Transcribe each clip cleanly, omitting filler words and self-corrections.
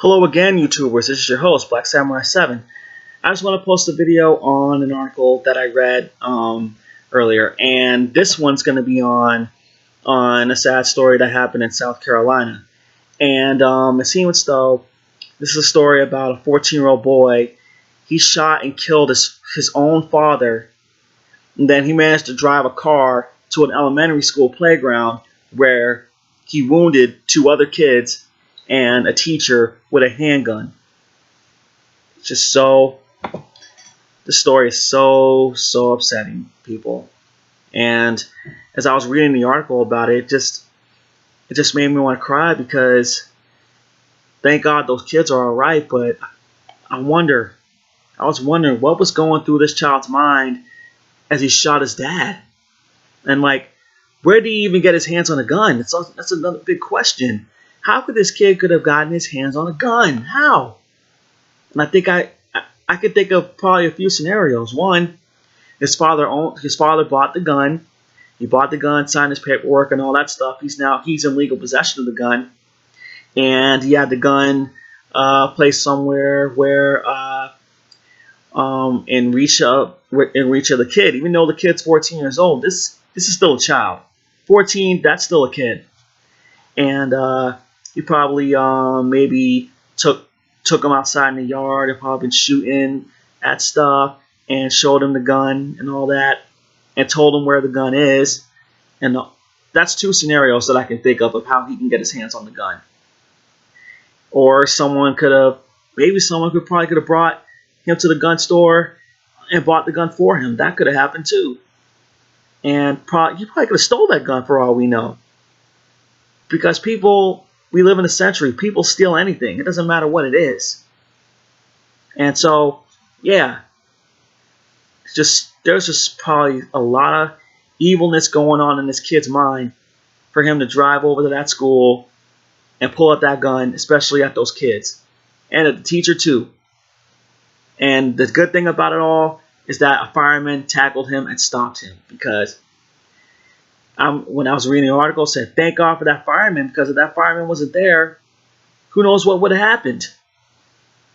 Hello again, YouTubers. This is your host, Black Samurai 7. I just want to post a video on an article that I read earlier, and this one's going to be on a sad story that happened in South Carolina. And it seems though this is a story about a 14-year-old boy. He shot and killed his own father, and then he managed to drive a car to an elementary school playground where he wounded two other kids and a teacher with a handgun. It's just the story is so upsetting, people. And as I was reading the article about it, it just made me want to cry, because thank God those kids are all right. But I was wondering what was going through this child's mind as he shot his dad, and where did he even get his hands on a gun? That's another big question. How could this kid could have gotten his hands on a gun? How? And I think I could think of probably a few scenarios. One, his father bought the gun. He bought the gun, signed his paperwork and all that stuff. He's in legal possession of the gun, and he had the gun placed somewhere where in reach of the kid. Even though the kid's 14 years old, this is still a child. 14, that's still a kid. And he probably maybe took him outside in the yard and probably been shooting at stuff and showed him the gun and all that and told him where the gun is. And that's two scenarios that I can think of how he can get his hands on the gun. Or someone could probably have brought him to the gun store and bought the gun for him. That could have happened too. And he probably could have stole that gun for all we know. Because we live in a century. People steal anything. It doesn't matter what it is. And so, yeah, there's just probably a lot of evilness going on in this kid's mind for him to drive over to that school and pull out that gun, especially at those kids and at the teacher too. And the good thing about it all is that a fireman tackled him and stopped him, because when I was reading the article, it said, thank God for that fireman, because if that fireman wasn't there, who knows what would have happened?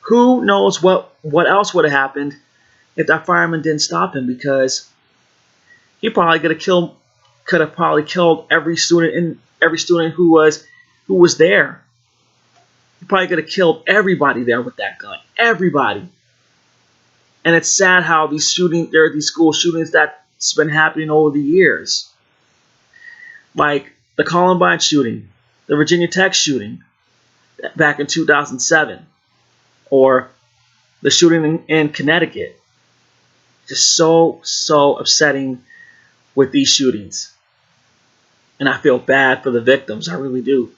Who knows what else would have happened if that fireman didn't stop him? Because he probably could have probably killed every student who was there. He probably could have killed everybody there with that gun. Everybody. And it's sad how there are these school shootings that's been happening over the years. Like the Columbine shooting, the Virginia Tech shooting back in 2007, or the shooting in Connecticut. Just so upsetting with these shootings. And I feel bad for the victims. I really do.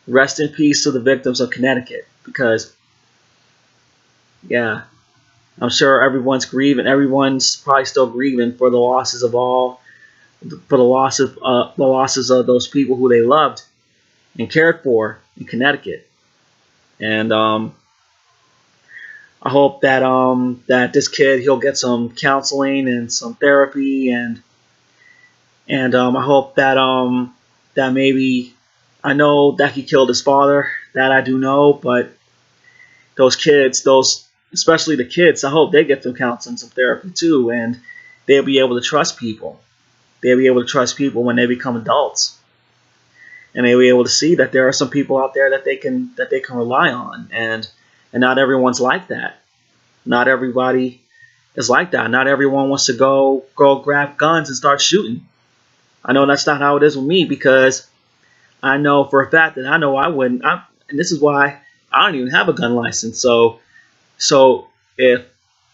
Rest in peace to the victims of Connecticut, because, yeah, I'm sure everyone's grieving. Everyone's probably still grieving for the losses of those people who they loved and cared for in Connecticut. And I hope that this kid, he'll get some counseling and some therapy, and I hope that maybe, I know that he killed his father, that I do know, but those kids, especially the kids, I hope they get some counseling, some therapy too, and they'll be able to trust people. They'll be able to trust people when they become adults, and they'll be able to see that there are some people out there that they can rely on, and not everyone's like that. Not everybody is like that. Not everyone wants to go grab guns and start shooting. I know that's not how it is with me, because I know for a fact that I wouldn't. And this is why I don't even have a gun license. So if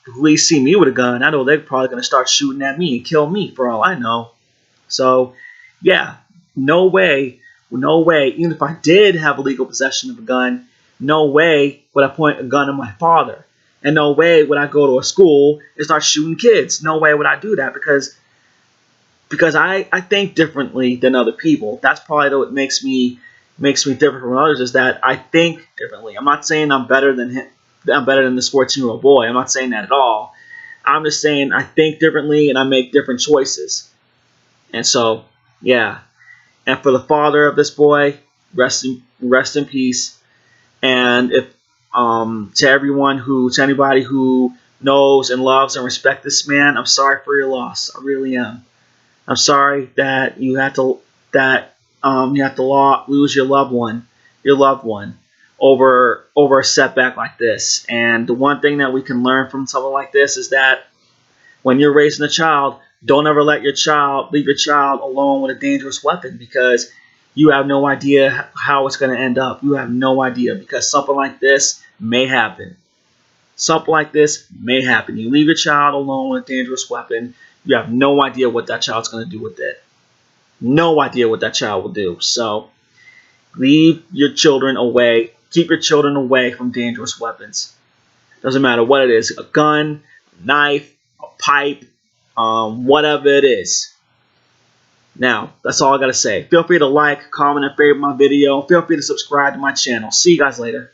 the police see me with a gun, I know they're probably going to start shooting at me and kill me for all I know. So, yeah, no way, even if I did have a legal possession of a gun, no way would I point a gun at my father. And no way would I go to a school and start shooting kids. No way would I do that, because I think differently than other people. That's probably what makes me different from others, is that I think differently. I'm not saying I'm better than him. I'm better than this 14-year-old boy. I'm not saying that at all. I'm just saying I think differently and I make different choices. And so, yeah. And for the father of this boy, rest in peace. And if to anybody who knows and loves and respects this man, I'm sorry for your loss. I really am. I'm sorry that you have to lose your loved one over a setback like this. And the one thing that we can learn from something like this is that when you're raising a child, don't ever leave your child alone with a dangerous weapon, because you have no idea how it's going to end up. You have no idea, because something like this may happen. Something like this may happen. You leave your child alone with a dangerous weapon, you have no idea what that child's going to do with it. No idea what that child will do. So leave your children away. Keep your children away from dangerous weapons. Doesn't matter what it is, a gun, a knife, a pipe, whatever it is. Now, that's all I got to say. Feel free to like, comment, and favorite my video. Feel free to subscribe to my channel. See you guys later.